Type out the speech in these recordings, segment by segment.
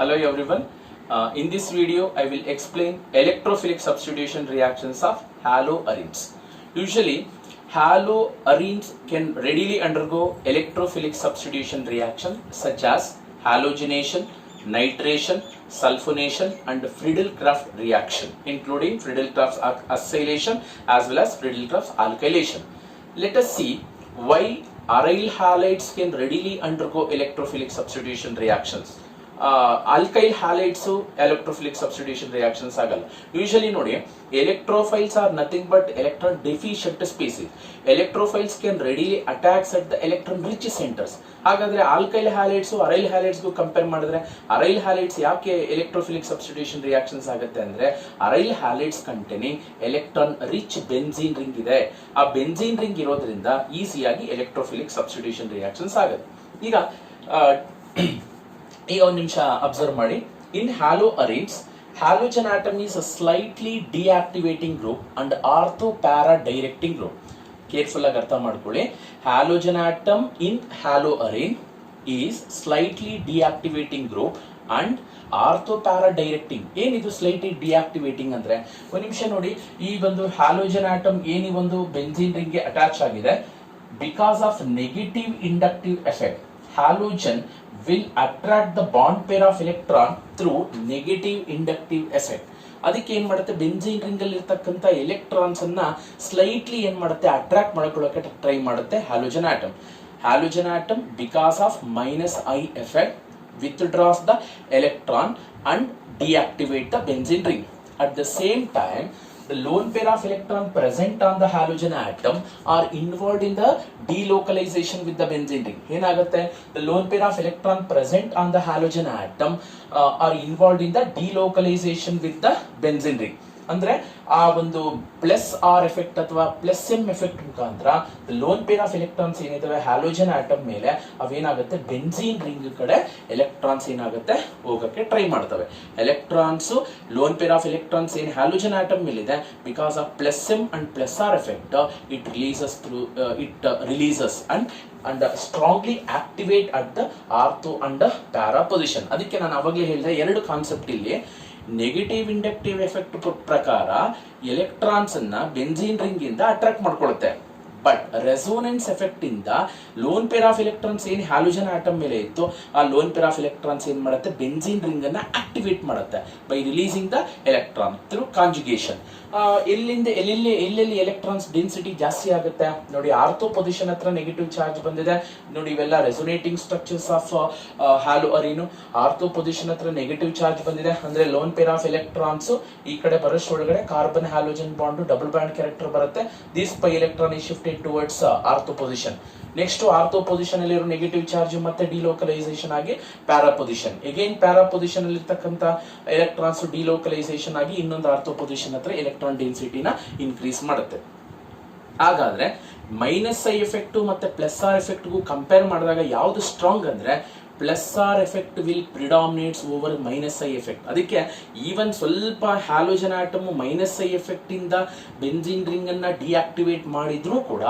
Hello everyone. In this video, I will explain electrophilic substitution reactions of haloarenes. Usually, haloarenes can readily undergo electrophilic substitution reaction such as halogenation, nitration, sulfonation and Friedel-Crafts reaction, including Friedel-Crafts acylation as well as Friedel-Crafts alkylation. Let us see why aryl halides can readily undergo electrophilic substitution reactions. Alkyl halides electrophilic substitution reactions ಆಗಲ್ಲ. Usually ನೋಡಿ electrophiles are nothing but electron deficient species. Electrophiles can readily attack at the electron rich centers. ಹಾಗಾದ್ರೆ alkyl halides aryl halides ಗೂ compare ಮಾಡಿದ್ರೆ aryl halides ಯಾಕೆ electrophilic substitution reactions ಆಗುತ್ತೆ ಅಂದ್ರೆ aryl halides containing electron rich benzene ring ಇದೆ. ಆ benzene ring ಇರೋದ್ರಿಂದ ಈಸಿಯಾಗಿ electrophilic substitution reactions ಆಗುತ್ತೆ. ಈಗ ಒಂದು ನಿಮಿಷ ಅಬ್ಸರ್ವ್ ಮಾಡಿ. ಇನ್ haloarenes, halogen atom is a slightly deactivating group and ortho para directing group. Careful ಆಗಿ ಅರ್ಥ ಮಾಡ್ಕೊಳ್ಳಿ. halogen atom in haloarene is slightly deactivating group and ortho para directing. ಏನಿದು ಸ್ಲೈಟ್ಲಿ ಡಿಆಕ್ಟಿವೇಟಿಂಗ್ ಅಂದ್ರೆ ಒಂದು ನಿಮಿಷ ನೋಡಿ, ಈ ಒಂದು ಹ್ಯಾಲೋಜನ್ ಆಟಮ್ ಏನಿ ಒಂದು ಬೆಂಜಿನ್ ರಿಂಗ್ ಗೆ ಅಟ್ಯಾಚ್ ಆಗಿದೆ, because of negative inductive effect halogen will attract the bond pair of electron through negative inductive effect. ಅದಕ್ಕೆ ಏನ್ ಮಾಡುತ್ತೆ, ಬೆಂಜಿನ್ ರಿಂಗ್ ಅಲ್ಲಿ ಇರತಕ್ಕಂತ ಎಲೆಕ್ಟ್ರಾನ್ಸ್ ಅನ್ನ ಸ್ಲೈಟ್ಲಿ ಏನ್ ಮಾಡುತ್ತೆ, ಅಟ್ರಾಕ್ಟ್ ಮಾಡ್ಕೊಳ್ಳೋಕೆ ಟ್ರೈ ಮಾಡುತ್ತೆ halogen atom. Halogen atom because of -I effect withdraws the electron and deactivate the benzene ring. At the same time, the lone pair of electron present on the halogen atom are involved in the delocalization with the benzene ring. ಏನಾಗುತ್ತೆ, the lone pair of electron present on the halogen atom are involved in the delocalization with the benzene ring. ಅಂದ್ರೆ ಆ ಒಂದು plus R effect ಅಥವಾ plus M effect ಮುಖಾಂತರ lone pair of electrons ಏನಿದಾವೆ halogen atom ಮೇಲೆ ಅವೇನಾಗುತ್ತೆ, benzene ring ಕಡೆ electrons ಏನಾಗುತ್ತೆ ಹೋಗಕ್ಕೆ ಟ್ರೈ ಮಾಡ್ತವೆ. Electrons lone pair of electrons ಏನ್ ಹ್ಯಾಲೋಜನ್ ಆಟಮ್ ಮೇಲೆ ಇದೆ, because of plus M and plus R effect it releases and strongly activate at the ortho and para position. ಅದಕ್ಕೆ ನಾನು ಅವಾಗಲೇ ಹೇಳಿದೆ, ಎರಡು ಕಾನ್ಸೆಪ್ಟ್ ಇಲ್ಲಿ. ನೆಗೆಟಿವ್ ಇಂಡಕ್ಟಿವ್ ಎಫೆಕ್ಟ್ ಪ್ರಕಾರ ಎಲೆಕ್ಟ್ರಾನ್ಸ್ ಅನ್ನ ಬೆಂಜಿನ್ ರಿಂಗ್ ಇಂದ ಅಟ್ರಾಕ್ಟ್ ಮಾಡ್ಕೊಳ್ಳುತ್ತೆ. ಬಟ್ ರೆಸೋನೆನ್ಸ್ ಎಫೆಕ್ಟ್ ಇಂದ ಲೋನ್ ಪೇರ್ ಆಫ್ ಎಲೆಕ್ಟ್ರಾನ್ಸ್ ಏನ್ ಹ್ಯಾಲೋಜನ್ ಆಟಮ್ ಮೇಲೆ ಇತ್ತು, ಆ ಲೋನ್ ಪೇರ್ ಆಫ್ ಎಲೆಕ್ಟ್ರಾನ್ಸ್ ಏನ್ ಮಾಡುತ್ತೆ, ಬೆಂಜಿನ್ ರಿಂಗ್ ಅನ್ನ ಆಕ್ಟಿವೇಟ್ ಮಾಡುತ್ತೆ by releasing the electron through conjugation. ಎಲ್ಲೆಲ್ಲಿ ಎಲೆಕ್ಟ್ರಾನ್ಸ್ ಡೆನ್ಸಿಟಿ ಜಾಸ್ತಿ ಆಗುತ್ತೆ ನೋಡಿ, ಆರ್ಥೋ ಪೊಸಿಷನ್ ಹತ್ರ ನೆಗೆಟಿವ್ ಚಾರ್ಜ್ ಬಂದಿದೆ ನೋಡಿ. ಇವೆಲ್ಲ resonating structures of haloarene. Ortho position ಹತ್ರ ನೆಗೆಟಿವ್ ಚಾರ್ಜ್ ಬಂದಿದೆ ಅಂದ್ರೆ ಲೋನ್ ಪೇರ್ ಆಫ್ ಎಲೆಕ್ಟ್ರಾನ್ಸ್ ಈ ಕಡೆ ಬರೋಷ್ಟೊಳಗಡೆ carbon halogen bond double bond character ಬರುತ್ತೆ. This pi electron is shifted towards ortho position. Next ortho position ಅಲ್ಲಿ ಇರೋ ನೆಗೆಟಿವ್ ಚಾರ್ಜ್ ಮತ್ತೆ ಡಿಲೋಕಲೈಸೇಷನ್ ಆಗಿ para position. Again para position ಅಲ್ಲಿ ಇರ್ತಕ್ಕಂತ ಎಲೆಕ್ಟ್ರಾನ್ಸ್ ಡಿಲೋಕಲೈಸೇಷನ್ ಆಗಿ ಇನ್ನೊಂದು ಆರ್ಥೋ ಪೊಸಿಷನ್ ಹತ್ರ ಎಲೆಕ್ಟ್ರಾನ್ ಡೆನ್ಸಿಟಿನ ಇನ್ಕ್ರೀಸ್ ಮಾಡುತ್ತೆ. ಹಾಗಾದ್ರೆ -I ಎಫೆಕ್ಟ್ ಮತ್ತೆ +R ಎಫೆಕ್ಟ್ ಗೂ ಕಂಪೇರ್ ಮಾಡಿದಾಗ ಯಾವ್ದು ಸ್ಟ್ರಾಂಗ್ ಅಂದ್ರೆ +R effect will predominates over -I effect. ಅದಕ್ಕೆ ಈವನ್ ಸ್ವಲ್ಪ ಹ್ಯಾಲೋಜನ್ ಆಟಮ್ -I ಎಫೆಕ್ಟ್ ಇಂದ ಬೆಂಜಿನ್ ರಿಂಗ್ ಅನ್ನ ಡಿಆಕ್ಟಿವೇಟ್ ಮಾಡಿದ್ರು ಕೂಡ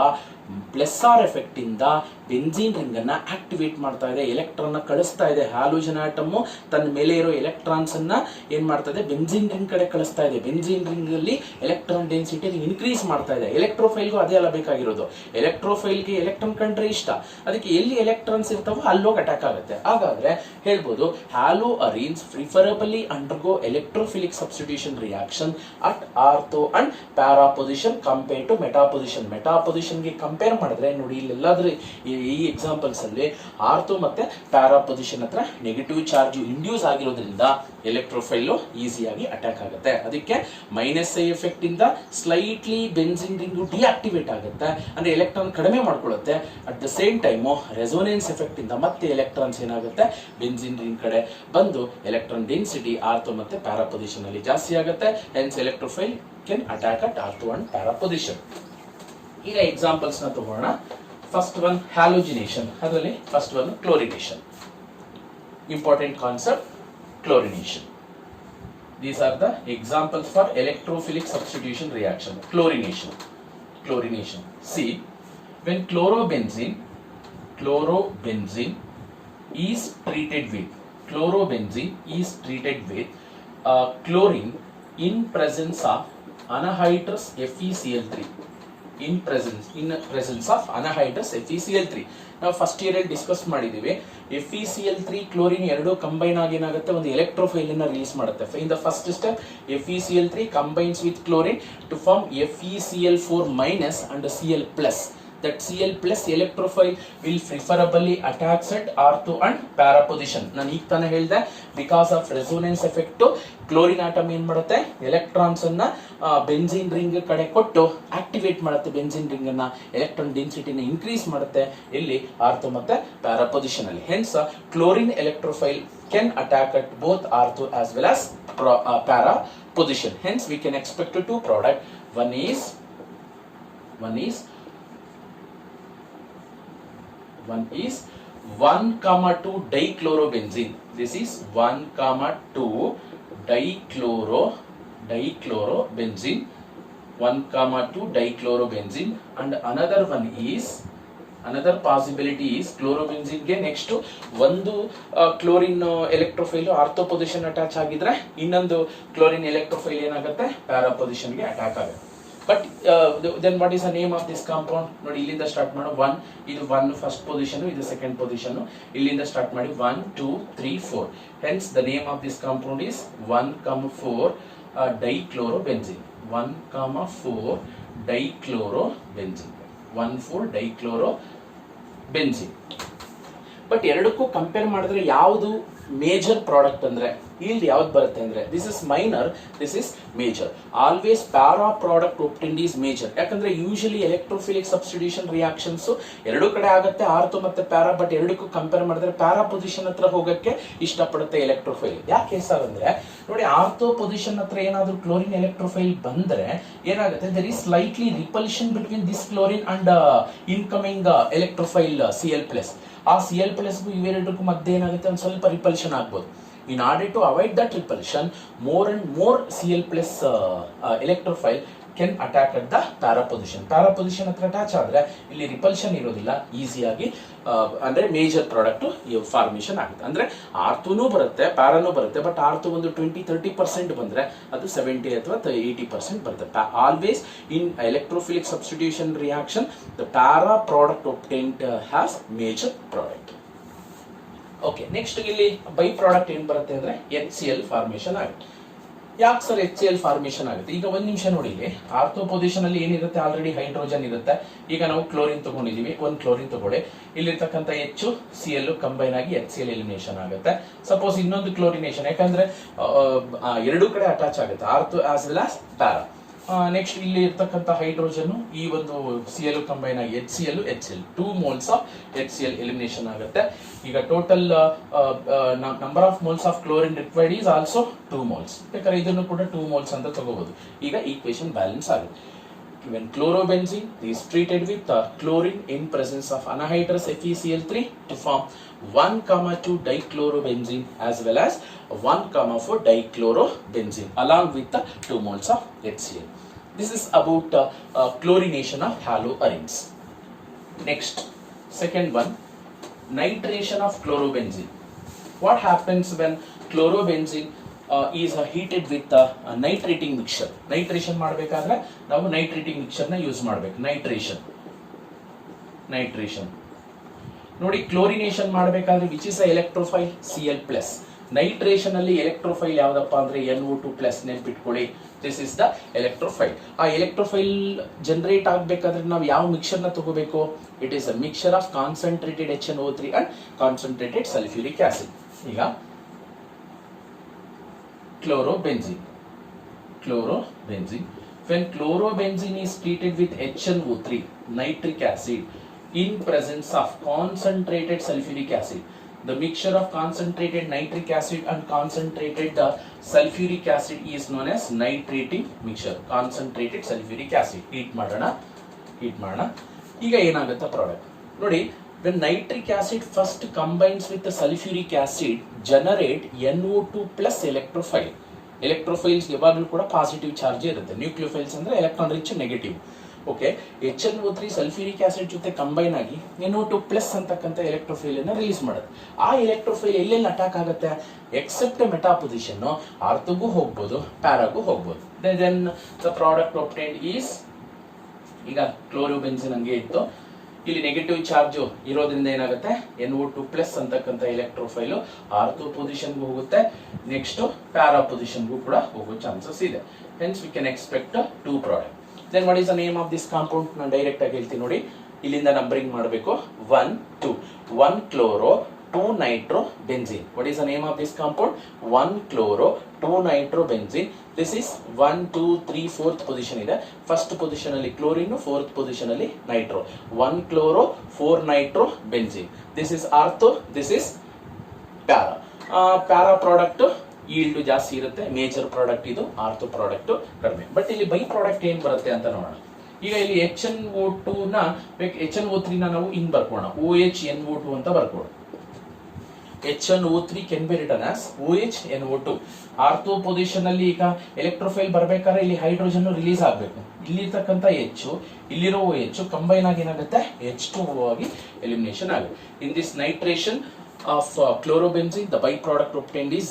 +R ಎಫೆಕ್ಟ್ ಇಂದ ಬೆಂಜಿನ್ ರಿಂಗ್ ಅನ್ನ ಆಕ್ಟಿವೇಟ್ ಮಾಡ್ತಾ ಇದೆ, ಎಲೆಕ್ಟ್ರಾನ್ ಕಳಿಸ್ತಾ ಇದೆ. ಹ್ಯಾಲೋಜನ್ ಆಟಮ್ ತನ್ನ ಮೇಲೆ ಇರೋ ಎಲೆಕ್ಟ್ರಾನ್ಸ್ ಅನ್ನ ಏನ್ ಮಾಡ್ತಾ ಇದೆ, ಬೆಂಜಿನ್ ರಿಂಗ್ ಕಡೆ ಕಳಿಸ್ತಾ ಇದೆ. ಬೆಂಜಿನ್ ರಿಂಗ್ ಅಲ್ಲಿ ಎಲೆಕ್ಟ್ರಾನ್ ಡೆನ್ಸಿಟಿ ಇನ್ಕ್ರೀಸ್ ಮಾಡ್ತಾ ಇದೆ. ಎಲೆಕ್ಟ್ರೋಫೈಲ್ಗೂ ಅದೇ ಅಲ್ಲ ಬೇಕಾಗಿರೋದು. ಎಲೆಕ್ಟ್ರೋಫೈಲ್ಗೆ ಎಲೆಕ್ಟ್ರಾನ್ ಕಂಡ್ರೆ ಇಷ್ಟ, ಅದಕ್ಕೆ ಎಲ್ಲಿ ಎಲೆಕ್ಟ್ರಾನ್ಸ್ ಇರ್ತಾವೋ ಅಲ್ಲೋಗಿ ಅಟ್ಯಾಕ್ ಆಗುತ್ತೆ. ಹಾಗಾದ್ರೆ ಹೇಳ್ಬೋದು, haloarenes preferably undergo electrophilic substitution reaction at ortho and para position compared to meta position. Meta position ಗೆ ಕಂಪೇರ್ ಮಾಡಿದ್ರೆ ನೋಡಿ, ಇಲ್ಲೆಲ್ಲಾದ್ರೂ ಈ ಎಕ್ಸಾಂಪಲ್ಸ್ ಅಲ್ಲಿ ಆರ್ಥೋ ಮತ್ತೆ ಪ್ಯಾರಾ ಪೊಸಿಷನ್ ಹತ್ರ ನೆಗೆಟಿವ್ ಚಾರ್ಜ್ ಇಂಡ್ಯೂಸ್ ಆಗಿರೋದ್ರಿಂದ ಎಲೆಕ್ಟ್ರೋಫೈಲ್ ಈಸಿಯಾಗಿ ಅಟ್ಯಾಕ್ ಆಗುತ್ತೆ. ಅದಕ್ಕೆ -I ಎಫೆಕ್ಟ್ ಇಂದ ಸ್ಲೈಟ್ಲಿ ಬೆಂಜಿನ್ ರಿಂಗ್ ಡಿಆಕ್ಟಿವೇಟ್ ಆಗುತ್ತೆ ಅಂದ್ರೆ ಎಲೆಕ್ಟ್ರಾನ್ ಕಡಿಮೆ ಮಾಡ್ಕೊಳ್ಳುತ್ತೆ. At the same time resonance effect ಇಂದ ಮತ್ತೆ ಎಲೆಕ್ಟ್ರಾನ್ಸ್ ಏನಾಗುತ್ತೆ, ಬೆಂಜಿನ್ ರಿಂಗ್ ಕಡೆ ಬಂದು ಎಲೆಕ್ಟ್ರಾನ್ ಡೆನ್ಸಿಟಿ ಆರ್ಥೋ ಮತ್ತೆ ಪ್ಯಾರಾ ಪೊಸಿಷನ್ ಅಲ್ಲಿ ಜಾಸ್ತಿ ಆಗುತ್ತೆ. Hence electrophile can attack at ortho and para position. ಈಗ ಎಕ್ಸಾಂಪಲ್ಸ್ ನ ತಗೋಣ. ಫಸ್ಟ್ ಒನ್ ಹ್ಯಾಲೋಜಿನೇಷನ್, ಅದರಲ್ಲಿ first one chlorination. Important concept chlorination. These are the examples for electrophilic substitution reaction. Chlorination. See, when chlorobenzene is treated with chlorobenzene is treated with chlorine in presence of anhydrous FeCl3. in presence of anhydrous FeCl3. ನಾವು first year ಅಲ್ಲಿ discuss ಮಾಡಿದೀವಿ. FeCl3 chlorine ಎರಡು combine ಆಗಿ ಏನಾಗುತ್ತೆ, ಒಂದು ಎಲೆಕ್ಟ್ರೋಫೈಲ್ ಅನ್ನು release ಮಾಡುತ್ತೆ. In the first step FeCl3 combines with chlorine to form FeCl4- and Cl+. That Cl+ electrophile will preferably attach at ortho and para position. ನಾನು ಈಗ ತಾನೇ ಹೇಳಿದೆ, because of resonance effect chlorine atom ಏನ್ ಮಾಡುತ್ತೆ, electrons ಅನ್ನ benzene ring ಕಡೆ ಕೊಟ್ಟು activate ಮಾಡುತ್ತೆ. ಬೆಂಜಿನ್ ರಿಂಗ್ ಅನ್ನ ಎಲೆಕ್ಟ್ರಾನ್ ಡೆನ್ಸಿಟಿನ ಇನ್ಕ್ರೀಸ್ ಮಾಡುತ್ತೆ ಇಲ್ಲಿ ಆರ್ಥೋ ಮತ್ತೆ ಪ್ಯಾರಾ ಪೊಸಿಷನ್ ಅಲ್ಲಿ. Hence chlorine electrophile can attack at both ortho as well as para position. Hence we can expect two product. One is 1,2 dichlorobenzene. This is 1,2 dichlorobenzene. 1,2 dichlorobenzene. And another possibility is chlorobenzene ಗೆ next ಒಂದು chlorine electrophile ortho position attach ಆಗಿದ್ರೆ ಇನ್ನೊಂದು chlorine electrophile ಏನಾಗುತ್ತೆ, para position ಗೆ attack ಆಗುತ್ತೆ. But then what is the name of this compound? ನೋಡಿ, ಇಲ್ಲಿಂದ start ಮಾಡೋ 1, ಇದು 1 ಫಸ್ಟ್ ಪೊಸಿಷನ್, ಇದು ಸೆಕೆಂಡ್ ಪೊಸಿಷನ್. ಇಲ್ಲಿಂದ ಸ್ಟಾರ್ಟ್ ಮಾಡಿ 1, 2, 3, 4. Hence the name of this compound is 1,4 dichlorobenzene. 1,4 dichlorobenzene. 1,4 dichlorobenzene. But ಎರಡಕ್ಕೂ ಕಂಪೇರ್ ಮಾಡಿದ್ರೆ ಯಾವುದು ಮೇಜರ್ ಪ್ರಾಡಕ್ಟ್ ಅಂದ್ರೆ ಇಲ್ಲಿ ಯಾವ್ದು ಬರುತ್ತೆ ಅಂದ್ರೆ, this is minor, this is major. Always para product obtained is major. ಯಾಕಂದ್ರೆ ಯೂಶಲಿ ಎಲೆಕ್ಟ್ರೋಫಿಲಿಕ್ ಸಬ್ಸ್ಟಿಟ್ಯೂಷನ್ ರಿಯಾಕ್ಷನ್ಸ್ ಎರಡು ಕಡೆ ಆಗುತ್ತೆ, ಆರ್ಥೋ ಮತ್ತೆ ಪ್ಯಾರಾ. ಬಟ್ ಎರಡಕ್ಕೂ ಕಂಪೇರ್ ಮಾಡಿದ್ರೆ ಪ್ಯಾರಾ ಪೊಸಿಷನ್ ಹತ್ರ ಹೋಗಕ್ಕೆ ಇಷ್ಟಪಡುತ್ತೆ ಎಲೆಕ್ಟ್ರೋಫೈಲ್. ಯಾಕೆ ಸರ್ ಅಂದ್ರೆ, ನೋಡಿ, ಆರ್ಥೋ ಪೊಸಿಷನ್ ಹತ್ರ ಏನಾದ್ರು ಕ್ಲೋರಿನ್ ಎಲೆಕ್ಟ್ರೋಫೈಲ್ ಬಂದ್ರೆ ಏನಾಗುತ್ತೆ, there is slightly repulsion between this chlorine and incoming electrophile Cl+. ಆ Cl+ ಇವೆರಡಕ್ಕೂ ಮಧ್ಯೆ ಏನಾಗುತ್ತೆ, ಒಂದು ಸ್ವಲ್ಪ ರಿಪಲ್ಷನ್ ಆಗ್ಬೋದು. In order to avoid that repulsion, more and more Cl+ electrophile can attack at the para position. Para position ಹತ್ರ attach ಆದ್ರೆ ಇಲ್ಲಿ ರಿಪಲ್ಷನ್ ಇರೋದಿಲ್ಲ, ಈಸಿಯಾಗಿ ಅಂದ್ರೆ ಮೇಜರ್ ಪ್ರಾಡಕ್ಟ್ ಫಾರ್ಮೇಶನ್ ಆಗುತ್ತೆ. ಅಂದ್ರೆ ಆರ್ಥೋನೂ ಬರುತ್ತೆ, ಪ್ಯಾರಾನೂ ಬರುತ್ತೆ. ಬಟ್ ಆರ್ಥೋ ಒಂದು 20-30% ಬಂದ್ರೆ ಅದು 70 ಅಥವಾ 80% ಬರುತ್ತೆ. Always in electrophilic substitution reaction the para product obtained has major product. Okay, next ಇಲ್ಲಿ ಬೈ ಪ್ರಾಡಕ್ಟ್ ಏನ್ ಬರುತ್ತೆ ಅಂದ್ರೆ HCl ಫಾರ್ಮೇಶನ್ ಆಗುತ್ತೆ. ಯಾಕೆ ಸರ್ HCl ಫಾರ್ಮೇಶನ್ ಆಗುತ್ತೆ? ಈಗ ಒಂದ್ ನಿಮಿಷ ನೋಡಿ, ಇಲ್ಲಿ ಆರ್ಥೋ ಪೊಸಿಷನ್ ಅಲ್ಲಿ ಏನಿರುತ್ತೆ, ಆಲ್ರೆಡಿ ಹೈಡ್ರೋಜನ್ ಇರುತ್ತೆ. ಈಗ ನಾವು ಕ್ಲೋರಿನ್ ತಗೊಂಡಿದೀವಿ, ಒಂದು ಕ್ಲೋರಿನ್ ತಗೊಳ್ಳಿ, ಇಲ್ಲಿರ್ತಕ್ಕಂಥ HCl ಕಂಬೈನ್ ಆಗಿ HCl ಎಲಿಮಿನೇಷನ್ ಆಗುತ್ತೆ. ಸಪೋಸ್ ಇನ್ನೊಂದು ಕ್ಲೋರಿನೇಷನ್, ಯಾಕಂದ್ರೆ ಎರಡೂ ಕಡೆ ಅಟ್ಯಾಚ್ ಆಗುತ್ತೆ, ortho as well as para. Next ಇಲ್ಲಿ ಇರ್ತಕ್ಕಂಥ ಹೈಡ್ರೋಜನ್ ಈ ಒಂದು Cl ಕಂಬೈನ್ ಆಗಿ HCl 2 moles of HCl elimination ಆಗುತ್ತೆ. ಈಗ total number of moles of chlorine required is also 2 moles. ಬೇಕಾದ್ರೆ ಇದನ್ನು ಕೂಡ 2 moles ಅಂತ ತಗೋಬಹುದು. ಈಗ ಈಕ್ವೇಶನ್ ಬ್ಯಾಲೆನ್ಸ್ ಆಗುತ್ತೆ. When chlorobenzene is treated with chlorine in presence of anhydrous FeCl3 to form 1,2 dichlorobenzene as well as 1,4 dichlorobenzene along with the 2 moles of HCl. This is about chlorination of haloarenes. Next, second one, nitration of chlorobenzene. What happens when chlorobenzene is heated with nitrating mixture? Nitration ಮಾಡಬೇಕಾದ್ರೆ ನಾವು ನೈಟ್ರೇಟಿಂಗ್ mixer ನ use ಮಾಡಬೇಕು. Nitration ನೋಡಿ, chlorination ಮಾಡಬೇಕಾದ್ರೆ which is ಎಲೆಕ್ಟ್ರೋಫೈಲ್ Cl+. Nitration ಅಲ್ಲಿ ಎಲೆಕ್ಟ್ರೋಫೈಲ್ ಯಾವ್ದಪ್ಪ ಅಂದ್ರೆ NO2+. ನೆನ್ಪಿಟ್ಕೊಳ್ಳಿ, ದಿಸ್ ಇಸ್ ದ ಎಲೆಕ್ಟ್ರೋಫೈಲ್. ಆ ಎಲೆಕ್ಟ್ರೋಫೈಲ್ ಜನರೇಟ್ ಆಗ್ಬೇಕಾದ್ರೆ ನಾವು ಯಾವ ಮಿಕ್ಸರ್ ನ ತಗೋಬೇಕು? It is a mixer of concentrated HNO3 and concentrated sulphuric acid. ಈಗ chlorobenzene. When chlorobenzene is treated with HNO3, nitric acid, in presence of concentrated sulfuric acid, the mixture of concentrated nitric acid and concentrated sulfuric acid is known as nitrating mixture. Concentrated sulfuric acid heat ಮಾಡೋಣ. ಈಗ ಏನಾಗುತ್ತೆ product ನೋಡಿ, when nitric acid first combines with the sulfuric acid, generate NO2+ electrophile. Electrophiles ಯಾವಾಗಲೂ ಕೂಡ positive charge ಇರುತ್ತೆ. Nucleophiles ಅಂದ್ರೆ electron rich negative. Okay, HNO3 sulphuric acid ಜೊತೆ combine ಆಗಿ NO2 ಪ್ಲಸ್ ಅಂತಕ್ಕಂಥ ಎಲೆಕ್ಟ್ರೋಫೈಲ್ ಅನ್ನ ರಿಲೀಸ್ ಮಾಡುತ್ತೆ. ಆ ಎಲೆಕ್ಟ್ರೋಫೈಲ್ ಎಲ್ಲೆಲ್ಲಿ ಅಟ್ಯಾಕ್ ಆಗುತ್ತೆ, ಎಕ್ಸೆಪ್ಟ್ ಮೆಟಾ ಪೊಸಿಷನ್ ಆರ್ಥೋಗೂ ಹೋಗ್ಬೋದು, ಪ್ಯಾರಾಗೂ ಹೋಗ್ಬೋದು. Then the product obtained is, ಈಗ ಕ್ಲೋರೋಬೆನ್ಸಿನ್ ಹಂಗೆ ಇತ್ತು, ಇಲ್ಲಿ ನೆಗೆಟಿವ್ ಚಾರ್ಜ್ ಇರೋದ್ರಿಂದ ಏನಾಗುತ್ತೆ, NO2 ಪ್ಲಸ್ ಅಂತಕ್ಕಂಥ ಎಲೆಕ್ಟ್ರೋಫೈಲ್ ಆರ್ಥೋ ಪೊಸಿಷನ್ಗೂ ಹೋಗುತ್ತೆ, ನೆಕ್ಸ್ಟ್ ಪ್ಯಾರಾ ಪೊಸಿಷನ್ಗೂ ಕೂಡ ಹೋಗೋ ಚಾನ್ಸಸ್ ಇದೆ. Hence we can expect 2 product. Then what is the name of this compound? ನಾನು ಡೈರೆಕ್ಟ್ ಆಗಿ ಹೇಳ್ತೀನಿ ನೋಡಿ, ಇಲ್ಲಿಂದ ನಂಬರಿಂಗ್ ಮಾಡಬೇಕು. 1 2 1 chloro 2 nitro benzene. What is the name of this compound? 1 chloro 2 nitro benzene. This is 1 2 3 4th position ಇದೆ. First position ಅಲ್ಲಿ chlorine, 4th position ಅಲ್ಲಿ nitro. 1 chloro 4 nitro benzene. This is ortho, this is para. Para product yield ಜಾಸ್ತಿ ಇರುತ್ತೆ, major product ಇದು, ortho product ಕಡಿಮೆ. But ಇಲ್ಲಿ byproduct ಏನ್ ಬರುತ್ತೆ ಅಂತ ನೋಡೋಣ. ಈಗ ಇಲ್ಲಿ HNO2 ನ HNO3 ನ ನಾವು ಹಿಂಗ್ ಬರ್ಕೋಣ, OHNO2 ಅಂತ ಬರ್ಕೋಣ. HNO3 can be written as OHNO2. Ortho position ಅಲ್ಲಿ ಈಗ ಎಲೆಕ್ಟ್ರೋಫೈಲ್ ಬರ್ಬೇಕಾದ್ರೆ ಇಲ್ಲಿ ಹೈಡ್ರೋಜನ್ ರಿಲೀಸ್ ಆಗಬೇಕು. ಇಲ್ಲಿರ್ತಕ್ಕಂಥ H, ಇಲ್ಲಿರೋ OH ಕಂಬೈನ್ ಆಗಿ ಏನಾಗುತ್ತೆ, H2O ಆಗಿ ಎಲಿಮಿನೇಷನ್ ಆಗುತ್ತೆ. In this nitration of chlorobenzene, the byproduct obtained is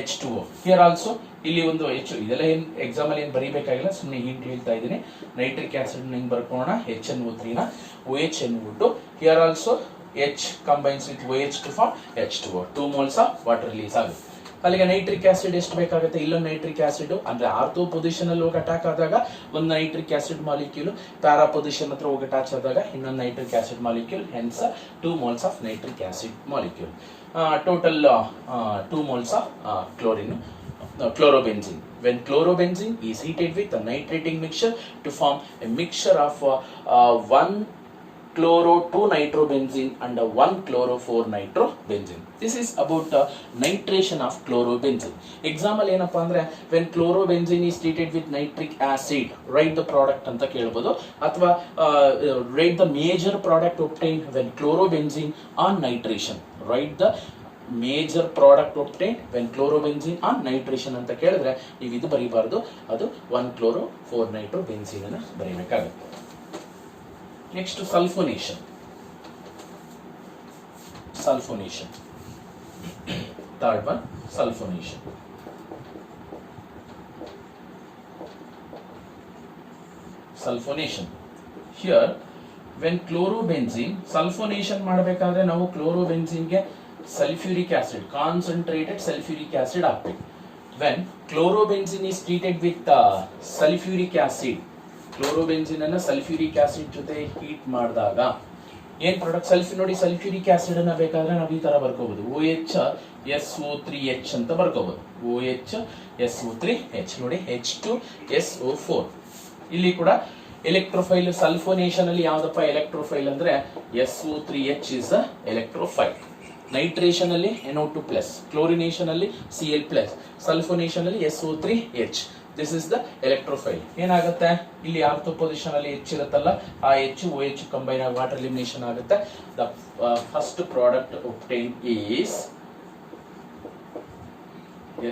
H2O. Here also ಇಲ್ಲಿ ಒಂದು H, ಇದೆಲ್ಲ ಏನ್ ಎಕ್ಸಾಮ್ ಅಲ್ಲಿ ಏನ್ ಬರೀಬೇಕಾಗಿಲ್ಲ, ಸುಮ್ಮನೆ ಹಿಂಟ್ ಹೇಳ್ತಾ ಇದ್ದೀನಿ. ನೈಟ್ರಿಕ್ ಆಸಿಡ್ ಹಿಂಗ್ ಬರ್ಕೋಣ, HNO3 ನ OHNO2. Here also H combines with OH to form H2O. 2 moles of water release ಆಗುತ್ತೆ. ಅಲ್ಲಿಗೆ ನೈಟ್ರಿಕ್ ಆಸಿಡ್ ಎಷ್ಟು ಬೇಕಾಗುತ್ತೆ, ಇಲ್ಲೊಂದು ನೈಟ್ರಿಕ್ ಆಸಿಡ್ ಅಂದ್ರೆ ಆರ್ಥೋ ಪೊಸಿಷನ್ ಅಲ್ಲಿ ಹೋಗಿ ಅಟ್ಯಾಕ್ ಆದಾಗ ಒಂದು nitric acid molecule, para position ಹತ್ರ ಹೋಗಿ ಅಟ್ಯಾಚ್ ಆದಾಗ ಇನ್ನೊಂದು nitric acid molecule, hence 2 moles of nitric acid molecule. Total 2 moles of chlorobenzene. When chlorobenzene is heated with a nitrating mixture to form a mixture of 1 chloro 2 nitrobenzene and 1 chloro 4 nitrobenzene. This is about nitration of chlorobenzene. Example ಏನಪ್ಪಾ ಅಂದ್ರೆ, when chlorobenzene is treated with nitric acid, write the product ಅಂತ ಕೇಳಬಹುದು, ಅಥವಾ write the major product obtained when chlorobenzene on nitration. Write the major product obtained when chlorobenzene on nitration ಅಂತ ಕೇಳಿದ್ರೆ ನೀವು ಇದು ಬರೀಬಾರ್ದು, ಅದು 1 chloro 4 nitrobenzene ಅನ್ನು ಬರೀಬೇಕಾಗುತ್ತೆ. Next, sulfonation. Sulfonation. Third one, sulfonation. Sulfonation. Here, when chlorobenzene, sulfonation ಮಾಡಬೇಕಾದ್ರೆ ನಾವು chlorobenzene ಗೆ sulfuric acid, concentrated sulfuric acid ಹಾಕ್ಬೇಕು. When chlorobenzene is treated with sulfuric acid, ಕ್ಲೋರೋಬೆನ್ಸಿನ್ ಅನ್ನ ಸಲ್ಫ್ಯೂರಿಕ್ ಆಸಿಡ್ ಜೊತೆ ಹೀಟ್ ಮಾಡಿದಾಗ ಏನ್ ಪ್ರಾಡಕ್ಟ್ ನೋಡಿ, ಸಲ್ಫ್ಯೂರಿಕ್ ಆಸಿಡ್ ಅನ್ನ ಬೇಕಾದ್ರೆ ನಾವು ಈ ತರ ಬರ್ಕೋಬಹುದು, OHSO3H ಅಂತ ಬರ್ಕೋಬಹುದು. OHSO3H ನೋಡಿ, H2SO4. ಇಲ್ಲಿ ಕೂಡ ಎಲೆಕ್ಟ್ರೋಫೈಲ್ ಸಲ್ಫೋನೇಷನ್ ಅಲ್ಲಿ ಯಾವ್ದಪ್ಪ ಎಲೆಕ್ಟ್ರೋಫೈಲ್ ಅಂದ್ರೆ SO3H ಇಸ್ ಅ ಎಲೆಕ್ಟ್ರೋಫೈಲ್. ನೈಟ್ರೇಷನ್ ಅಲ್ಲಿ NO2 ಪ್ಲಸ್, ಕ್ಲೋರಿನೇಷನ್ ಅಲ್ಲಿ Cl ಪ್ಲಸ್, ಸಲ್ಫೋನೇಷನ್ ಅಲ್ಲಿ SO3H. This is the electrophile. ಏನಾಗುತ್ತೆ, ಇಲ್ಲಿ ಆರ್ಥೋ ಪೊಸಿಷನ್ ಅಲ್ಲಿ H ಇರುತ್ತಲ್ಲ, ಆ H OH ಕಂಬೈನ್ ಆಗಿ ವಾಟರ್ ಎಲಿಮಿನೇಷನ್ ಆಗುತ್ತೆ. The first product obtain is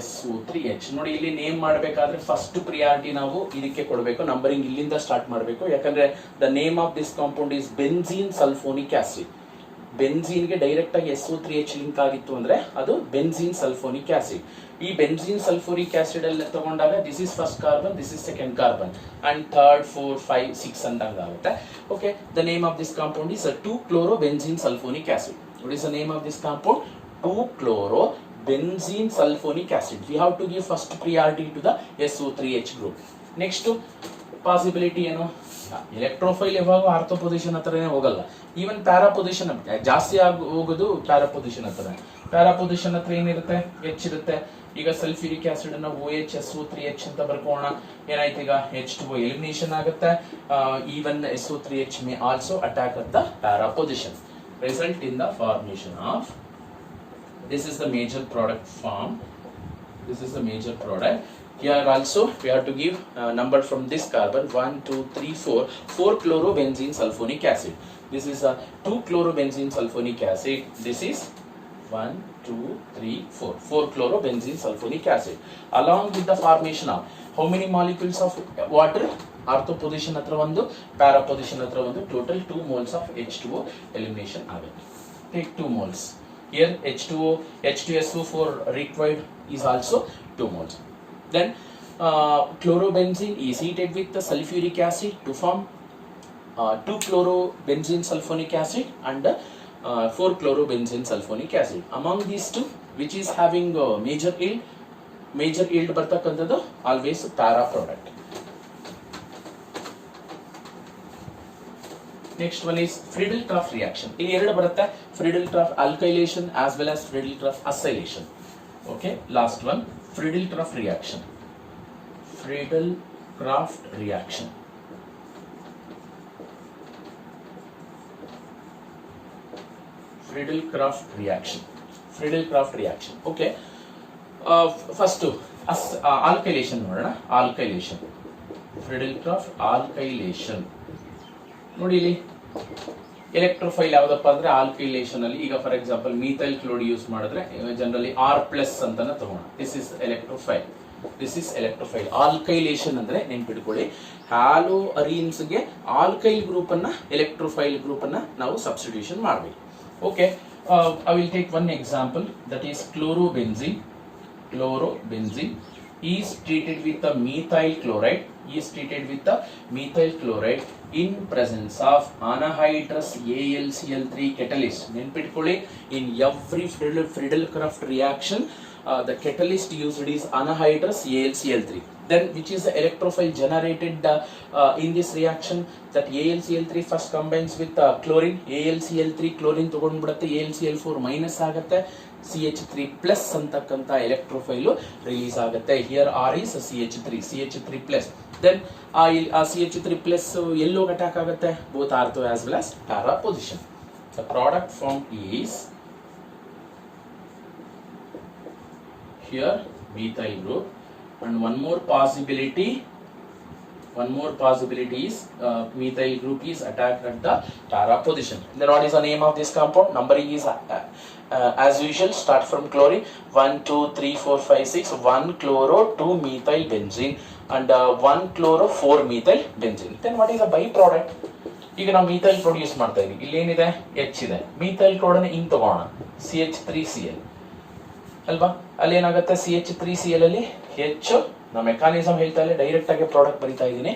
SO3H. ನೋಡಿ, ಇಲ್ಲಿ ನೇಮ್ ಮಾಡಬೇಕಾದ್ರೆ ಫಸ್ಟ್ ಪ್ರಿಯಾರಿಟಿ ನಾವು ಇದಕ್ಕೆ ಕೊಡಬೇಕು, ನಂಬರಿಂಗ್ ಇಲ್ಲಿಂದ ಸ್ಟಾರ್ಟ್ ಮಾಡಬೇಕು. ಯಾಕಂದ್ರೆ the name of this compound is benzene sulphonic acid. ಬೆನ್ಝೀನ್ಗೆ ಡೈರೆಕ್ಟ್ ಆಗಿ SO3H ಲಿಂಕ್ ಆಗಿತ್ತು ಅಂದ್ರೆ ಅದು ಬೆನ್ಝೀನ್ ಸಲ್ಫೋನಿಕ್ ಆಸಿಡ್. ಈ ಬೆನ್ಝೀನ್ ಸಲ್ಫೋರಿಕ್ ಆಸಿಡ್ ಅಲ್ಲಿ ತಗೊಂಡಾಗ this is first carbon, this is second carbon, and third 4 5 6 ಅಂತ ಆಗುತ್ತೆ. Okay, the name of this compound is 2 chloro benzene sulphonic acid. What is the name of this compound? 2 chloro benzene sulphonic acid. We have to give first priority to the SO3H group. Next possibility ಏನು, electrophile ಯಾವಾಗ ortho position ಹತ್ರನೇ ಹೋಗಲ್ಲ, even para position ಜಾಸ್ತಿ ಹೋಗೋದು para position ಹತ್ರ. Para position ಹತ್ರ ಏನಿರುತ್ತೆ, H ಇರುತ್ತೆ. ಈಗ ಸಲ್ಫ್ಯೂರಿಕ್ ಆಸಿಡ್ ಅನ್ನ OHSO3H ಅಂತ ಬರ್ಕೋಣ. ಏನಾಯ್ತು, ಈಗ H2O ಎಲಿಮಿನೇಷನ್ ಆಗುತ್ತೆ. Even SO3H may also attack at the para position, result in the formation of, this is the major product formed. This is the major product. Here also we have to give number from this carbon 1 2 3 4 chlorobenzene sulfonic acid. This is a 2 chlorobenzene sulfonic acid. This is 1 2 3 4 chlorobenzene sulfonic acid. Along with the formation of how many molecules of water? Ortho position ಹತ್ರ ಒಂದು, para position ಹತ್ರ ಒಂದು, total 2 moles of H2O elimination ಆಗುತ್ತೆ. Take 2 moles. Here H2O, H2SO4 required is also 2 moles. Then chlorobenzene is heated with the sulfuric acid to form 2-chlorobenzene sulfonic acid and 4-chlorobenzene sulfonic acid. Among these two, which is having major yield ಬರ್ತಕ್ಕಂಥದ್ದು always para product. Next one is Friedel-Crafts reaction. In ಎರಡು ಬರುತ್ತೆ, Friedel-Crafts alkylation as well as Friedel-Crafts acylation. Okay, last one, Friedel-Crafts reaction. Friedel-Crafts reaction. Friedel-Crafts reaction. Friedel-Crafts reaction. Okay. First alkylation ನೋಡೋಣ. Alkylation. Friedel-Crafts alkylation. ನೋಡಿ ಇಲ್ಲಿ ಎಲೆಕ್ಟ್ರೋಫೈಲ್ ಯಾವ್ದಪ್ಪ ಅಂದ್ರೆ alkylation ಅಲ್ಲಿ, ಈಗ for example methyl chloride use ಮಾಡಿದ್ರೆ ಜನರಲಿ R+ ಅಂತಾನೆ ತಗೋಣ. This is electrophile. This is electrophile. Alkylation ಅಂದ್ರೆ ನೆನ್ಪಿಟ್ಕೊಳ್ಳಿ, ಹ್ಯಾಲೋ ಅರೀನ್ಸ್ ಗೆ ಆಲ್ಕೈಲ್ ಗ್ರೂಪ್ ಅನ್ನ, ಎಲೆಕ್ಟ್ರೋಫೈಲ್ ಗ್ರೂಪ್ ಅನ್ನ ನಾವು ಸಬ್ಸ್ಟಿಟ್ಯೂಷನ್ ಮಾಡಬೇಕು. Okay, I will take one example, that is chlorobenzene. Chlorobenzene is treated with the methyl chloride. In presence of anhydrous AlCl3 catalyst. ನೆನ್ಪಿಟ್ಕೊಳ್ಳಿ, in every Friedel-Crafts reaction the catalyst used is anhydrous AlCl3. Then which is the electrophile generated in this reaction? That AlCl3 first combines with chlorine. AlCl3 chlorine ತಗೊಂಡ್ಬಿಡುತ್ತೆ, AlCl4 minus ಆಗುತ್ತೆ, CH3+ ಅಂತಕ್ಕಂಥ ಎಲೆಕ್ಟ್ರೋಫೈಲ್ release ಆಗುತ್ತೆ. Here R is CH3+. Then CH3+ yellow attack ಆಗುತ್ತೆ, both ortho as well as para position. The product form is here methyl group, and one more possibility is methyl group is attacked at the para position. Then what is the name of this compound? Numbering is as usual, start from chlorine, 1 2 3 4 5 6, 1 chloro 2 methyl benzene and 1 chloro 4 methyl benzene. Then what is the byproduct? ಈಗ ನಾವು methyl produce ಮಾಡ್ತಾ ಇದೀವಿ, ಇಲ್ಲಿ ಏನಿದೆ, H ಇದೆ, methyl chloride ಹಿಂಗ್ ತಗೋಣ, CH3Cl ಅಲ್ವಾ, ಅಲ್ಲಿ ಏನಾಗುತ್ತೆ, CH3Cl ಅಲ್ಲಿ H, ನಾ ಮೆಕಾನಿಸಮ್ ಹೇಳ್ತಾ ಇಲ್ಲ, ಡೈರೆಕ್ಟ್ ಆಗಿ ಪ್ರಾಡಕ್ಟ್ ಬರಿತಾ ಇದ್ದೀನಿ,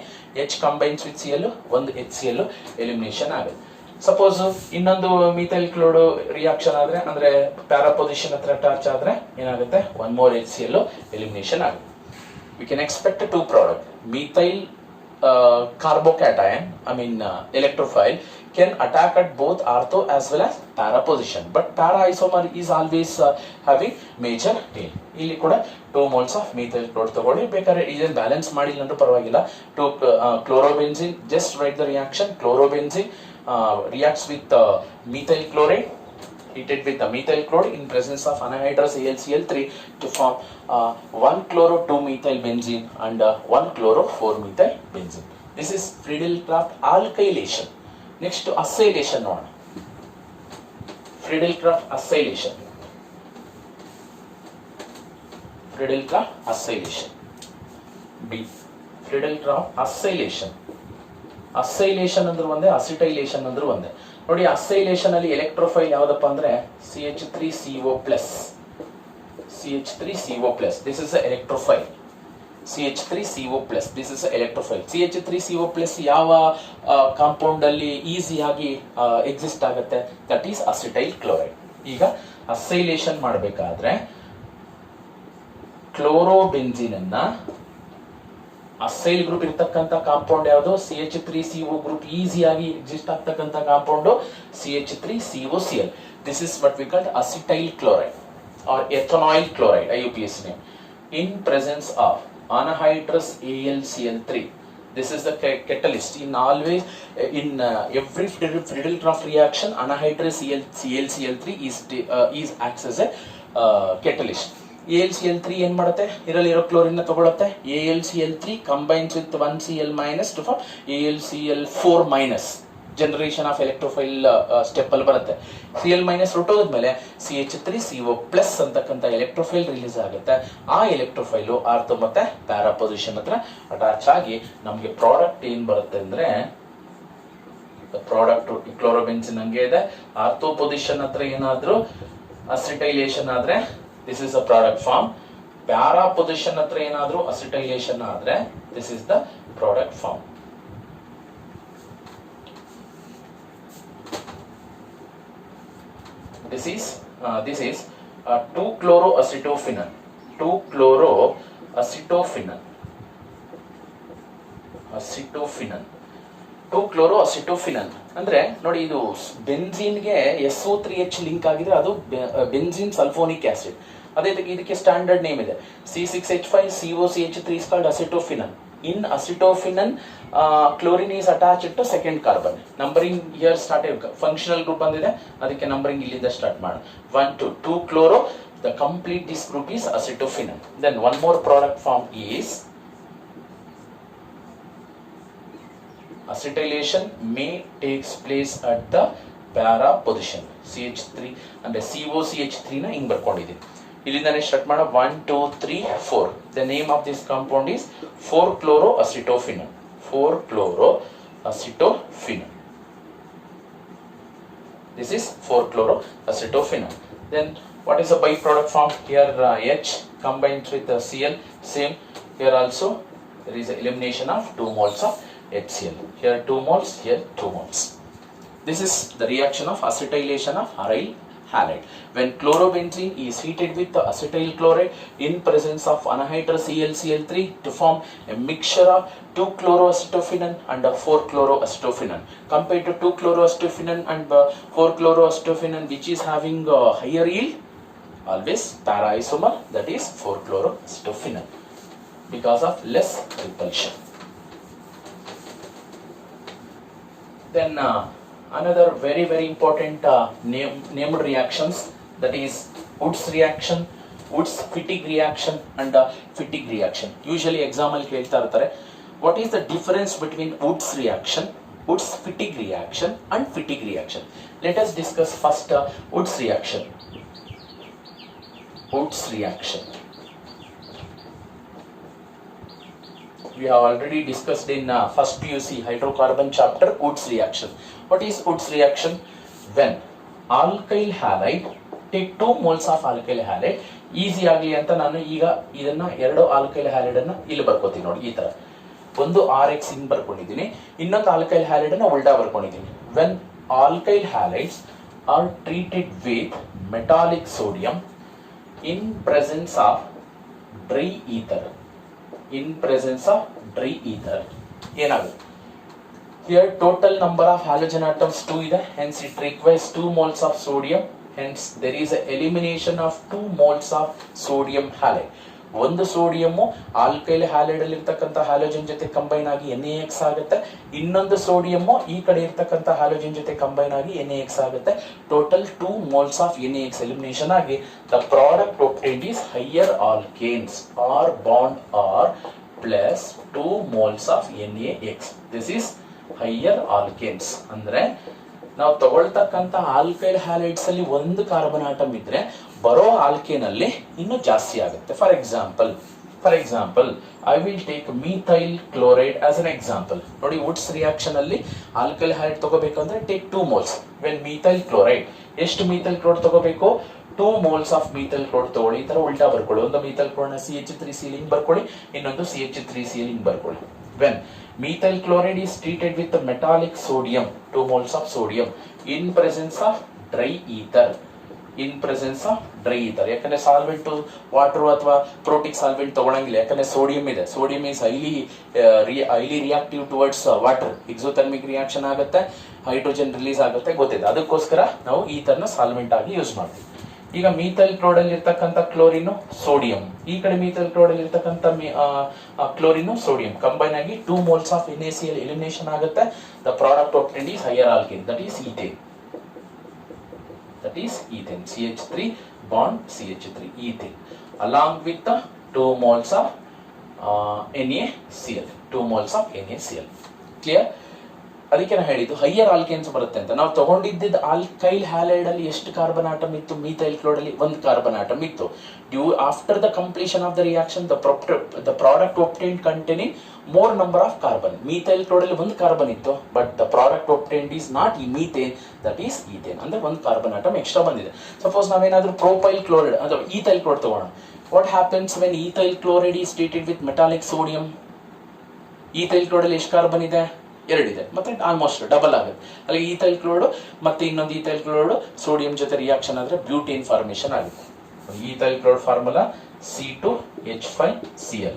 H ಕಂಬೈನ್ಸ್ ವಿತ್ Cl, ಒಂದು HCl ಎಲಿಮಿನೇಷನ್ ಆಗುತ್ತೆ. ಸಪೋಸ್ ಇನ್ನೊಂದು ಮೀಥೈಲ್ ಕ್ಲೋರೈಡ್ ರಿಯಾಕ್ಷನ್ ಆದ್ರೆ, ಅಂದ್ರೆ ಪ್ಯಾರಾ ಪೊಸಿಷನ್ ಹತ್ರ ಟಚ್ ಆದ್ರೆ ಏನಾಗುತ್ತೆ, ಒನ್ ಮೋರ್ HCl ಎಲಿಮಿನೇಷನ್ ಆಗುತ್ತೆ. We can expect 2 product. Methyl carbocation, electrophile can attack at both ortho as well as para position, but para isomer is always having major tail. ಇಲ್ಲಿ ಕೂಡ 2 moles of methyl chloride ತಗೊಳ್ಳಿ, ಬೇಕಾದ್ರೆ ಇದನ್ನ balance ಮಾಡಿಲ್ಲ ಅಂದ್ರೂ ಪರವಾಗಿಲ್ಲ. 2 chlorobenzene, just write the reaction. Chlorobenzene reacts with methyl chloride, heated with the methyl chloride in presence of anhydrous AlCl3 to form 1 chloro 2 methyl benzene and 1 chloro 4 methyl benzene. This is Friedel-Crafts alkylation. Next to acylation on Friedel-Crafts acylation. Friedel-Crafts acylation. B. Friedel-Crafts acylation. Acylation ಅಂದ್ರೆ ಒಂದೇ, acetylation ಅಂದ್ರೆ ಒಂದೇ. ನೋಡಿ, acylation ಅಲ್ಲಿ ಎಲೆಕ್ಟ್ರೋಫೈಲ್ ಯಾವ್ದಪ್ಪ ಅಂದ್ರೆ CH3CO+. This is the electrophile. CH3CO+. This is the electrophile. CH3CO+ ಯಾವ compound ಅಲ್ಲಿ ಈಸಿಯಾಗಿ ಎಕ್ಸಿಸ್ಟ್ ಆಗುತ್ತೆ, ದಟ್ ಈಸ್ ಅಸಿಟೈಲ್ ಕ್ಲೋರೈಡ್. ಈಗ ಅಸೈಲೇಷನ್ ಮಾಡಬೇಕಾದ್ರೆ ಕ್ಲೋರೋಬೆನ್ಜಿನ್ ಅನ್ನ, ಅಸೈಲ್ ಗ್ರೂಪ್ ಇರ್ತಕ್ಕಂಥ ಕಾಂಪೌಂಡ್ ಯಾವುದು, CH3CO ಗ್ರೂಪ್ ಈಸಿಯಾಗಿ ಎಕ್ಸಿಸ್ಟ್ ಆಗ್ತಕ್ಕಂಥ compound CH3COCl. This is what we call acetyl chloride or ethanol chloride, IUPAC name, in presence of anhydrous AlCl3. This is the catalyst. In always in every Friedel-Crafts reaction, anhydrous AlCl3 is acts as a catalyst. AlCl3 ಏನ್ ಮಾಡುತ್ತೆ, ಇದರಲ್ಲಿರೋ chlorine ತಗೊಳುತ್ತೆ, AlCl3 combines with 1Cl- to form AlCl4-. Generation of electrophile step ಅಲ್ಲಿ ಬರುತ್ತೆ. Cl minus ಹೊರಟೋದ್ಮೇಲೆ CH3CO+ ಅಂತಕ್ಕಂಥ ಎಲೆಕ್ಟ್ರೋಫೈಲ್ release ಆಗುತ್ತೆ. ಆ ಎಲೆಕ್ಟ್ರೋಫೈಲು ortho ಮತ್ತೆ para position ಹತ್ರ ಅಟ್ಯಾಚ್ ಆಗಿ ನಮ್ಗೆ ಪ್ರಾಡಕ್ಟ್ ಏನ್ ಬರುತ್ತೆ ಅಂದ್ರೆ ಪ್ರಾಡಕ್ಟ್ ಕ್ಲೋರೋಬೆನ್ಸಿನ್ ಹಂಗೆ ಇದೆ. ಆರ್ಥೋ ಪೊಸಿಷನ್ ಹತ್ರ ಏನಾದ್ರೂ ಅಸಿಟೈಲೇಷನ್ ಆದ್ರೆ this is a product form. Para position ಹತ್ರ ಏನಾದ್ರೂ ಅಸಿಟೈಲೇಷನ್ ಆದ್ರೆ this is the product form. This is 2-chloroacetophenone. 2-chloroacetophenone. 2-chloroacetophenone ಅಂದ್ರೆ ನೋಡಿ, ಇದು ಬೆನ್ಝೀನ್ಗೆ SO3H ಲಿಂಕ್ ಆಗಿದ್ರೆ ಅದು ಬೆನ್ಝೀನ್ ಸಲ್ಫೋನಿಕ್ ಆಸಿಡ್. ಅದೇ ಇದಕ್ಕೆ ಸ್ಟ್ಯಾಂಡರ್ಡ್ ನೇಮ್ ಇದೆ C6H5COCH3 is called acetophenone. In acetophenone, chlorine is attached to second carbon. Numbering here started, functional group bandide, adike numbering illinda start maadu. 1 to 2-chloro, the complete this group is acetophenone. Then one more product form is acetylation may takes place at the para position. CH3 and COCH3 na ಹಿಂಗ್ ಬರ್ಕೊಂಡಿದ್ದೀನಿ. ಇಲ್ಲಿಂದಾನೆ start ಮಾಡ 1 2 3 4. The name of this compound is 4-chloroacetophenone. 4-chloroacetophenone. This is 4-chloroacetophenone. Then what is the byproduct form? Here H combined with the Cl, same. Here also there is elimination of 2 moles of HCl. Here 2 moles, here 2 moles. This is the reaction of acetylation of aryl halide. When chlorobenzene is heated with the acetyl chloride in presence of anhydrous ClCl3 to form a mixture of 2-chloroacetophenone and 4-chloroacetophenone. Compared to 2-chloroacetophenone and 4-chloroacetophenone, which is having higher yield, always para isomer, that is 4-chloroacetophenone, because of less repulsion. Then another very important named reactions, that is Woods reaction, Woods fatigue reaction and fatigue reaction. Usually exam ಅಲ್ಲಿ ಕೇಳ್ತಾ ಇರ್ತಾರೆ, what is the difference between Woods reaction, Woods fatigue reaction and fatigue reaction? Let us discuss first Woods reaction. Woods reaction we have already discussed in first PUC hydrocarbon chapter. Woods reaction. What is Woods reaction? When alkyl halide, take 2 moles of alkyl halide. Easy ಆಗಲಿ ಅಂತ ನಾನು ಈಗ ಇದನ್ನ 2 alkyl halide ಅನ್ನ ಇಲ್ಲಿ ಬರ್ಕೋತೀನಿ ನೋಡಿ. ಈ ತರ ಒಂದು RX ಹಿಂಗ್ ಬರ್ಕೊಂಡಿದ್ದೀನಿ, ಇನ್ನೊಂದು ಆಲ್ಕೈಲ್ ಹ್ಯಾಲೈಡ್ ಅನ್ನ ಉಲ್ಟಾ ಬರ್ಕೊಂಡಿದ್ದೀನಿ. When alkyl halides are treated with metallic sodium in presence of dry ether, in presence of dry ether, ಏನಾಗುತ್ತೆ? Here total number of halogen atoms 2 ಇದೆ, hence it requires 2 moles of sodium, hence there is a elimination of 2 moles of sodium halide. ಒಂದು sodium alkyl halide ಅಲ್ಲಿ ಇರ್ತಕ್ಕಂಥ halogen ಜೊತೆ combine ಆಗಿ NaX ಆಗುತ್ತೆ, ಇನ್ನೊಂದು sodium ಈ ಕಡೆ ಇರ್ತಕ್ಕಂಥ ಹ್ಯಾಲೋಜನ್ ಜೊತೆ ಕಂಬೈನ್ ಆಗಿ NaX ಆಗುತ್ತೆ. Total 2 moles of NaX elimination ಆಗಿ the product obtained is higher alkanes, R bond R plus 2 moles of NaX. This is higher alkanes. ಅಂದ್ರೆ ನಾವು ತಗೊಳ್ತಕ್ಕಂಥ ಆಲ್ಕೈಲ್ ಹ್ಯಾಲೈಡ್ಸ್ ಅಲ್ಲಿ ಒಂದು ಕಾರ್ಬನ್ ಆಟಮ್ ಇದ್ರೆ ಬರೋ ಆಲ್ಕೇನ್ ಅಲ್ಲಿ ಇನ್ನೂ ಜಾಸ್ತಿ ಆಗುತ್ತೆ. For example I will take methyl chloride as an example. ನೋಡಿ, ವುಡ್ಸ್ ರಿಯಾಕ್ಷನ್ ಅಲ್ಲಿ ಆಲ್ಕೈಲ್ ಹ್ಯಾಲೈಡ್ ತಗೋಬೇಕಂದ್ರೆ take 2 moles. When methyl chloride, ಎಷ್ಟು ಮೀಥೈಲ್ ಕ್ಲೋರೈಡ್ ತಗೋಬೇಕು? 2 moles ಆಫ್ ಮೀಥೈಲ್ ಕ್ಲೋರೈಡ್ ತಗೊಳ್ಳಿ. ಈ ತರ ಉಲ್ಟಾ ಬರ್ಕೊಳ್ಳಿ. ಒಂದು ಮೀಥೈಲ್ ಕ್ಲೋರೈಡ್ CH3Cl ಹಿಂಗ್ ಬರ್ಕೊಳ್ಳಿ, ಇನ್ನೊಂದು CH3Cl ಹಿಂಗ್ ಬರ್ಕೊಳ್ಳಿ. When methyl chloride is treated with the metallic sodium, 2 moles of sodium in presence of dry ether, in presence of dry ether. ಯಾಕಂದ್ರೆ ಸಾಲ್ವೆಂಟ್ ವಾಟರ್ ಅಥವಾ ಪ್ರೋಟಿಕ್ ಸಾಲ್ವೆಂಟ್ ತಗೊಳಂಗಿಲ್ಲ, ಯಾಕಂದ್ರೆ ಸೋಡಿಯಂ ಇದೆ. Sodium is highly reactive towards water, exothermic reaction ಆಗುತ್ತೆ, hydrogen release ಆಗುತ್ತೆ, ಗೊತ್ತಿದೆ. ಅದಕ್ಕೋಸ್ಕರ ನಾವು ಈ ತರನ ಸಾಲ್ವೆಂಟ್ ಆಗಿ ಯೂಸ್ ಮಾಡ್ತೀವಿ. ಈಗ ಮೀಥೈಲ್ ಕ್ಲೋರೈಡ್ ಅಲ್ಲಿ ಇರ್ತಕ್ಕಂಥ ಕ್ಲೋರಿನ್ ಸೋಡಿಯಂ, ಈ ಕಡೆ ಮೀಥೈಲ್ ಕ್ಲೋರೈಡ್ ಅಲ್ಲಿ ಇರ್ತಕ್ಕಂಥ ಕ್ಲೋರಿನ್ ಸೋಡಿಯಂ ಕಂಬೈನ್ ಆಗಿ 2 moles ಆಫ್ NaCl ಎಲಿಮಿನೇಷನ್ ಆಗುತ್ತೆ. The product obtained is higher alkane, that is ethane. CH3 bond CH3, ethane, along with the 2 moles of NaCl, 2 moles of NaCl. Clear? ಅದಕ್ಕೆ ನಾನು ಹೇಳಿದ್ದು higher alkanes ಬರುತ್ತೆ ಅಂತ. ನಾವು ತಗೊಂಡಿದ್ದ alkyl halide ಅಲ್ಲಿ ಎಷ್ಟು ಕಾರ್ಬನ್ ಆಟಮ್ ಇತ್ತು? ಮೀಥೈಲ್ ಕ್ಲೋರೈಡ್ ಅಲ್ಲಿ 1 ಕಾರ್ಬನ್ ಆಟಮ್ ಇತ್ತು. Due after the completion of the reaction the product obtained containing more number of carbon. Methyl chloride ಅಲ್ಲಿ 1 ಕಾರ್ಬನ್ ಇತ್ತು, but the product obtained is not ಈ methane, that is ethane. ಅಂದ್ರೆ 1 carbon atom extra ಬಂದಿದೆ. Suppose ನಾವೇನಾದ್ರೂ propyl chloride ಅಥವಾ ethyl chloride ತಗೋಣ. What happens when ethyl chloride is treated with metallic sodium? Ethyl chloride ಎಷ್ಟು carbon ಇದೆ? 2 ಇದೆ, ಮತ್ತೆ ಆಲ್ಮೋಸ್ಟ್ ಡಬಲ್ ಆಗುತ್ತೆ. ಅಲ್ಲಿ ಈಥೈಲ್ ಕ್ಲೋರೈಡ್ ಮತ್ತೆ ಇನ್ನೊಂದು ಈಥೈಲ್ ಕ್ಲೋರೈಡ್ ಸೋಡಿಯಂ ಜೊತೆ ರಿಯಾಕ್ಷನ್ ಆದ್ರೆ ಬ್ಯೂಟೇನ್ ಫಾರ್ಮೇಶನ್ ಆಗುತ್ತೆ. Ethyl chloride formula C2H5Cl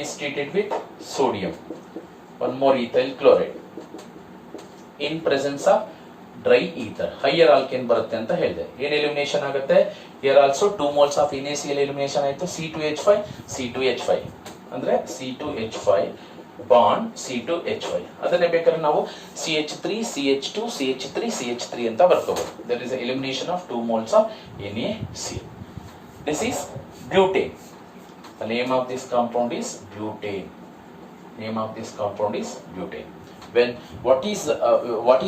is treated with sodium, one more ethyl chloride in presence of dry ether. higher alkane ಬರುತ್ತೆ ಅಂತ ಹೇಳಿದೆ. ಏನು ಎಲಿಮಿನೇಷನ್ ಆಗುತ್ತೆ? here also 2 moles of NaCl elimination ಆಯ್ತು. C2H5 ಅಂದ್ರೆ C2H5 ಬಾಂಡ್ C2H5. ಅದನ್ನೇ ಬೇಕಾದ್ರೆ ನಾವು CH3 CH2 CH3 CH3 ಅಂತ ಬರ್ಕೋಬಹುದು. there is a elimination of 2 moles of NaCl. this is butane. The name of this compound is butane. When what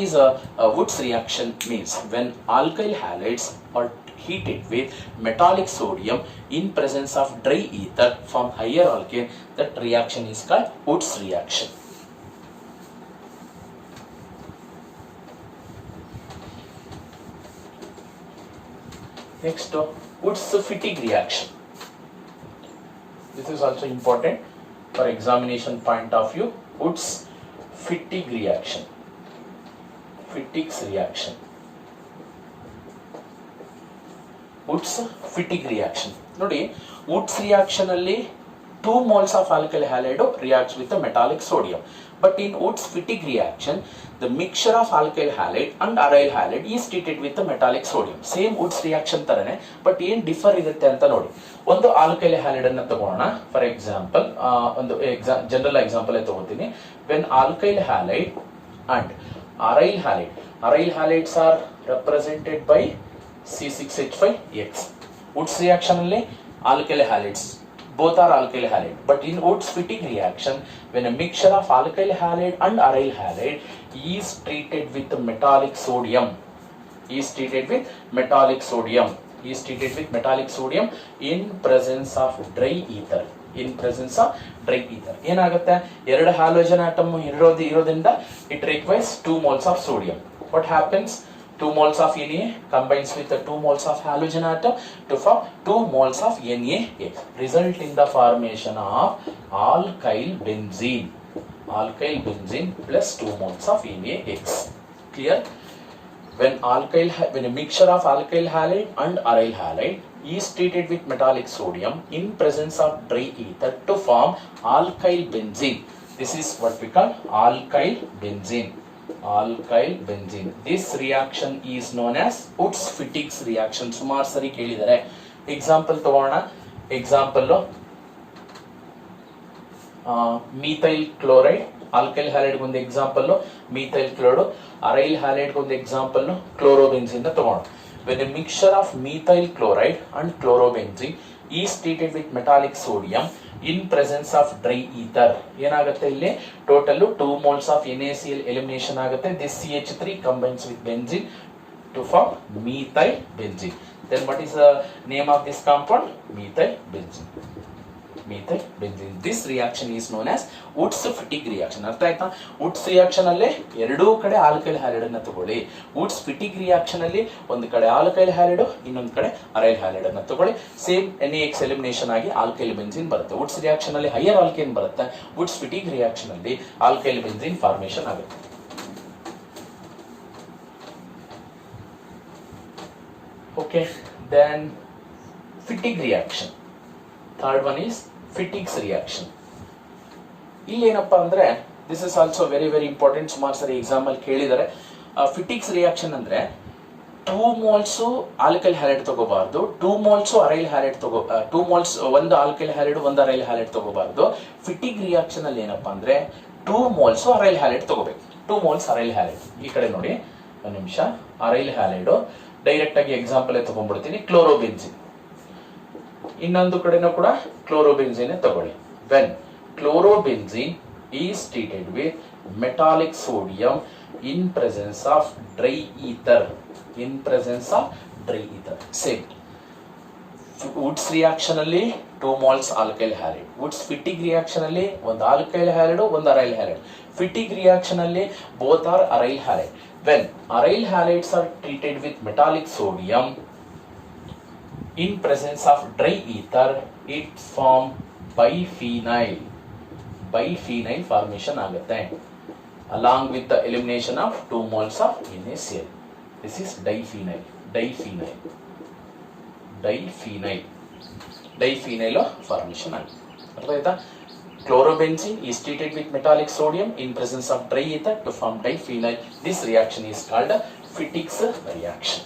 is Wood's reaction means? When alkyl halides are heated with metallic sodium in presence of dry ether from higher alkane, that reaction is called Wood's reaction. Next, Wood's Fittig reaction. This is also important for examination point of view. Wood's Fittig reaction. Fittig's reaction. Wood's Fittig reaction. ನೋಡಿ, Wood's reaction ಅಲ್ಲಿ 2 moles of alkyl halide reacts with the metallic sodium. But in Wood's Fittig reaction, the mixture of alkyl halide and aryl halide is treated with the metallic sodium. Same Wood's reaction ತರನೇ, but ಏನು differ ಇರುತ್ತೆ ಅಂತ ನೋಡಿ. ಒಂದು alkyl halide ಅನ್ನು ತಗೋಣ. For example ಒಂದು general example ತಗೋತೀನಿ. When alkyl halide and aryl halides are represented by C6H5X. Wood's reaction ಅಲ್ಲಿ alkyl halides, both are alkyl halide. But in Wood's Fittig reaction, when a mixture of alkyl halide and aryl halide is treated with metallic sodium, in presence of dry ether. ಏನಾಗುತ್ತೆ? 2 halogen atom ಇರೋದ್ರಿಂದ it requires 2 moles of sodium. What happens? 2 moles of Na combines with the 2 moles of halogen atom to form 2 moles of NaX, result in the formation of alkyl benzene plus 2 moles of NaX. Clear? When a mixture of alkyl halide and aryl halide is treated with metallic sodium in presence of dry ether to form alkyl benzene. This is what we call alkyl benzene. This reaction is known as Wood's Fittig's reaction. ಸುಮಾರು ಸರಿ ಕೇಳಿದ್ದಾರೆ. Example ತಗೋಣ. Example methyl chloride, alkyl halide ಒಂದು example methyl chloride, ಅರೈಲ್ halide ಒಂದು example ಕ್ಲೋರೋಬೆನ್ಸಿನ್ ತಗೋಣ. When a mixture of methyl chloride and chlorobenzene is treated with metallic sodium in presence of dry ether, ಏನಾಗುತ್ತೆ ಇಲ್ಲಿ? Total 2 moles of NaCl elimination ಆಗುತ್ತೆ. This CH3 combines with benzene to form methyl benzene. Then what is the name of this compound? Methyl benzene. This reaction is known as Wood's Fittig reaction. ಅರ್ಥ ಆಯ್ತಾ? Wood's reaction ಅಲ್ಲಿ ಎರಡೂ ಕಡೆ alkyl halide ಅನ್ನು ತಗೊಳ್ಳಿ. Wood's Fittig reaction ಅಲ್ಲಿ ಒಂದು ಕಡೆ ಆಲ್ಕೈಲ್ ಹ್ಯಾಲೈಡ್, ಇನ್ನೊಂದು ಕಡೆ ಅರೈಲ್ ಹ್ಯಾಲೈಡ್ ಅನ್ನು ತಗೊಳ್ಳಿ. ಸೇಮ್ NaX ಎಲಿಮಿನೇಷನ್ ಆಗಿ ಆಲ್ಕೈಲ್ ಬೆನ್ಸಿನ್ ಬರುತ್ತೆ. Wood's reaction ಅಲ್ಲಿ ಹೈಯರ್ ಆಲ್ಕೇನ್ ಬರುತ್ತೆ. Wood's Fittig reaction ಅಲ್ಲಿ ಆಲ್ಕೈಲ್ ಬೆನ್ಸಿನ್ ಫಾರ್ಮೇಶನ್ ಆಗುತ್ತೆ. Okay, then Fittig reaction. Third one is Fittig's reaction. ಇಲ್ಲಿ ಏನಪ್ಪಾ ಅಂದ್ರೆ, this is also very very important. ಸುಮಾರು ಸರಿ ಎಕ್ಸಾಮ್ ಅಲ್ಲಿ ಕೇಳಿದ್ದಾರೆ. Fittig's reaction ಅಂದ್ರೆ 2 moles ಆಲ್ಕೈಲ್ ಹ್ಯಾಲೈಡ್ ತಗೋಬಾರ್ದು, 2 moles ಅರೈಲ್ ಹ್ಯಾಲೈಡ್ 2 moles ಒಂದು ಆಲ್ಕೈಲ್ ಹ್ಯಾಲೈಡ್ ಒಂದು ಅರೈಲ್ ಹ್ಯಾಲೈಡ್ ತಗೋಬಾರ್ದು. Fittig reaction ಅಲ್ಲಿ ಏನಪ್ಪಾ ಅಂದ್ರೆ 2 moles ಅರೈಲ್ ಹ್ಯಾಲೈಡ್ ತಗೋಬೇಕು. 2 moles ಅರೈಲ್ ಹ್ಯಾಲೈಡ್. ಈ ಕಡೆ ನೋಡಿ, ಒಂದು ನಿಮಿಷ. ಅರೈಲ್ ಹ್ಯಾಲೈಡ್ ಡೈರೆಕ್ಟ್ ಆಗಿ ಎಕ್ಸಾಂಪಲ್ ತಗೊಂಡ್ಬಿಡ್ತೀನಿ. ಕ್ಲೋರೋಬೆನ್ಸಿನ್. ಇನ್ನೊಂದು ಕಡೆನೂ ಕೂಡ ಕ್ಲೋರೋಬೆನ್ಸಿನ್ ತಗೊಳ್ಳಿ. When chlorobenzene is treated with metallic sodium in presence of dry ether. In presence of dry ether. Same. Wurtz reaction ಅಲ್ಲಿ 2 moles alkyl halide. Wurtz Fittig reaction ಅಲ್ಲಿ ಒಂದು alkyl halide ಒಂದು aryl halide. Fittig reaction ಅಲ್ಲಿ both are aryl halide. When aryl halides are treated with metallic sodium in presence of dry ether, it form biphenyl. Biphenyl formation ಆಗುತ್ತೆ along with the elimination of 2 moles of NaCl. This is diphenyl. Diphenyl formation ಆಗುತ್ತೆ. ಅರ್ಥ ಆಯ್ತಾ? Chlorobenzene is treated with metallic sodium in presence of dry ether to form diphenyl. This reaction is called Fittig's reaction.